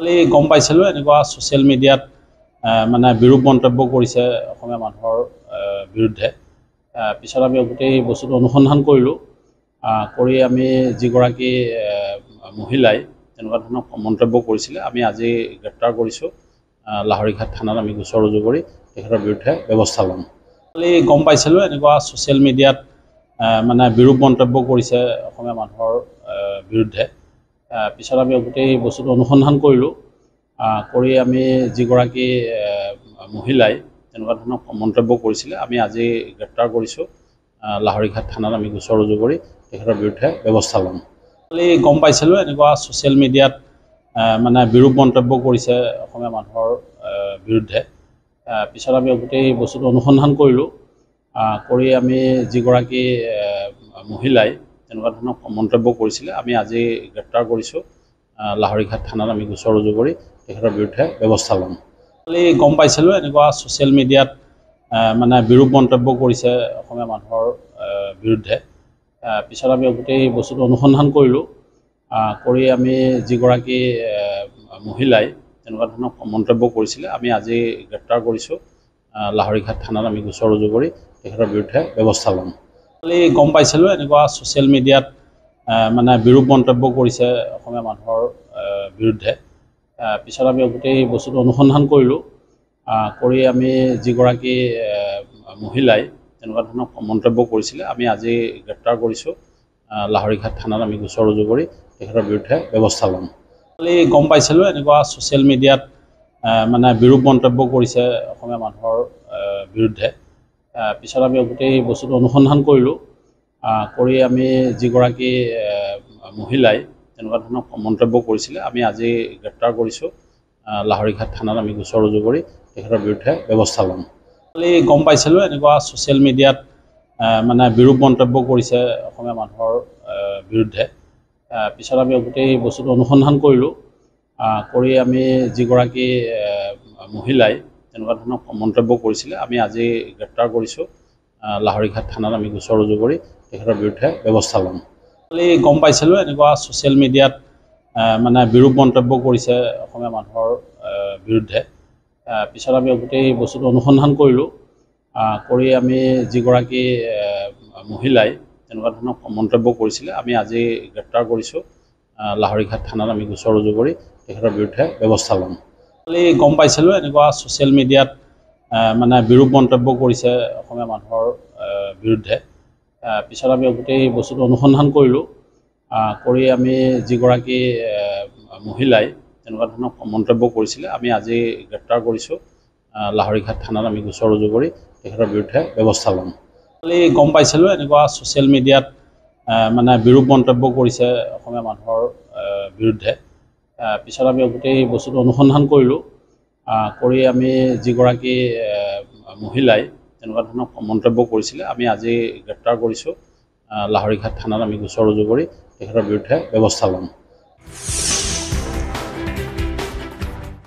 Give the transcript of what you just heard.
গম পাইছিলোঁ এনেকুৱা ছ'চিয়েল মিডিয়াত মানে বিৰূপ মন্তব্য কৰিছে অসমীয়া মানুহৰ বিৰুদ্ধে। পিছত আমি গোটেই বস্তুটো অনুসন্ধান কৰিলোঁ। কৰি আমি যিগৰাকী মহিলাই তেনেকুৱা ধৰণৰ মন্তব্য কৰিছিলে আমি আজি গ্ৰেপ্তাৰ কৰিছোঁ। লাহৰীঘাট থানাত আমি গোচৰ ৰুজু কৰি তেখেতৰ বিৰুদ্ধে ব্যৱস্থা ল'ম। গম পাইছিলোঁ এনেকুৱা ছ'চিয়েল মিডিয়াত মানে বিৰূপ মন্তব্য কৰিছে অসমীয়া মানুহৰ বিৰুদ্ধে। পিছত আমি গোটেই বস্তুটো অনুসন্ধান কৰিলোঁ। কৰি আমি যিগৰাকী মহিলাই তেনেকুৱা ধৰণৰ মন্তব্য কৰিছিলে আমি আজি গ্ৰেপ্তাৰ কৰিছোঁ। লাহৰীঘাট থানাত আমি গোচৰ ৰুজু কৰি তেখেতৰ বিৰুদ্ধে ব্যৱস্থা ল'ম। গম পাইছিলোঁ এনেকুৱা ছ'চিয়েল মিডিয়াত মানে বিৰূপ মন্তব্য কৰিছে অসমীয়া মানুহৰ বিৰুদ্ধে। পিছত আমি গোটেই বস্তুটো অনুসন্ধান কৰিলোঁ। কৰি আমি যিগৰাকী মহিলাই তেনেকুৱা ধৰণৰ মন্তব্য কৰিছিলে আমি আজি গ্ৰেপ্তাৰ কৰিছোঁ। লাহৰীঘাট থানাত আমি গোচৰ ৰুজু কৰি তেখেতৰ বিৰুদ্ধে ব্যৱস্থা ল'ম। গম পাইছিলোঁ এনেকুৱা ছ'চিয়েল মিডিয়াত মানে বিৰূপ মন্তব্য কৰিছে অসমীয়া মানুহৰ বিৰুদ্ধে। পিছত আমি গোটেই বস্তুটো অনুসন্ধান কৰিলোঁ। কৰি আমি যিগৰাকী মহিলাই তেনেকুৱা ধৰণৰ মন্তব্য কৰিছিলে আমি আজি গ্ৰেপ্তাৰ কৰিছোঁ। লাহৰীঘাট থানাত আমি গোচৰ ৰুজু কৰি তেখেতৰ বিৰুদ্ধে ব্যৱস্থা ল'ম। গম পাইছিলোঁ এনেকুৱা ছ'চিয়েল মিডিয়াত মানে বিৰূপ মন্তব্য কৰিছে অসমীয়া মানুহৰ বিৰুদ্ধে। পিছত আমি গোটেই বস্তুটো অনুসন্ধান কৰিলোঁ। কৰি আমি যিগৰাকী মহিলাই তেনেকুৱা ধৰণৰ মন্তব্য কৰিছিলে আমি আজি গ্ৰেপ্তাৰ কৰিছোঁ। লাহৰীঘাট থানাত আমি গোচৰ ৰুজু কৰি তেখেতৰ বিৰুদ্ধে ব্যৱস্থা ল'ম। গম পাইছিলোঁ এনেকুৱা ছ'চিয়েল মিডিয়াত মানে বিৰূপ মন্তব্য কৰিছে অসমীয়া মানুহৰ বিৰুদ্ধে। পিছত আমি গোটেই বস্তুটো অনুসন্ধান কৰিলোঁ। কৰি আমি যিগৰাকী মহিলাই তেনেকুৱা ধৰণৰ মন্তব্য কৰিছিলে আমি আজি গ্ৰেপ্তাৰ কৰিছোঁ। লাহৰীঘাট থানাত আমি গোচৰ ৰুজু কৰি তেখেতৰ বিৰুদ্ধে ব্যৱস্থা ল'ম। গম পাইছিলোঁ এনেকুৱা ছ'চিয়েল মিডিয়াত মানে বিৰূপ মন্তব্য কৰিছে অসমীয়া মানুহৰ বিৰুদ্ধে। পিছত আমি গোটেই বস্তুটো অনুসন্ধান কৰিলোঁ। কৰি আমি যিগৰাকী মহিলাই তেনেকুৱা ধৰণৰ মন্তব্য কৰিছিলে আমি আজি গ্ৰেপ্তাৰ কৰিছোঁ। লাহৰীঘাট থানাত আমি গোচৰ ৰুজু কৰি তেখেতৰ বিৰুদ্ধে ব্যৱস্থা ল'ম। গম পাইছিলোঁ এনেকুৱা ছ'চিয়েল মিডিয়াত মানে বিৰূপ মন্তব্য কৰিছে অসমীয়া মানুহৰ বিৰুদ্ধে। পিছত আমি গোটেই বস্তুটো অনুসন্ধান কৰিলোঁ। কৰি আমি যিগৰাকী মহিলাই তেনেকুৱা ধৰণৰ মন্তব্য কৰিছিলে আমি আজি গ্ৰেপ্তাৰ কৰিছোঁ। লাহৰীঘাট থানাত আমি গোচৰ ৰুজু কৰি তেখেতৰ বিৰুদ্ধে ব্যৱস্থা ল'ম। গম পাইছিলোঁ এনেকুৱা ছ'চিয়েল মিডিয়াত মানে বিৰূপ মন্তব্য কৰিছে অসমীয়া মানুহৰ বিৰুদ্ধে। পিছত আমি গোটেই বস্তুটো অনুসন্ধান কৰিলোঁ। কৰি আমি যিগৰাকী মহিলাই তেনেকুৱা ধৰণৰ মন্তব্য কৰিছিলে আমি আজি গ্ৰেপ্তাৰ কৰিছোঁ। লাহৰীঘাট থানাত আমি গোচৰ ৰুজু কৰি তেখেতৰ বিৰুদ্ধে ব্যৱস্থা ল'ম। গম পাইছিলোঁ এনেকুৱা ছ'চিয়েল মিডিয়াত মানে বিৰূপ মন্তব্য কৰিছে অসমীয়া মানুহৰ বিৰুদ্ধে। পিছত আমি গোটেই বস্তুটো অনুসন্ধান কৰিলোঁ। কৰি আমি যিগৰাকী মহিলাই তেনেকুৱা ধৰণৰ মন্তব্য কৰিছিলে আমি আজি গ্ৰেপ্তাৰ কৰিছোঁ। লাহৰীঘাট থানাত আমি গোচৰ ৰুজু কৰি তেখেতৰ বিৰুদ্ধে ব্যৱস্থা ল'ম।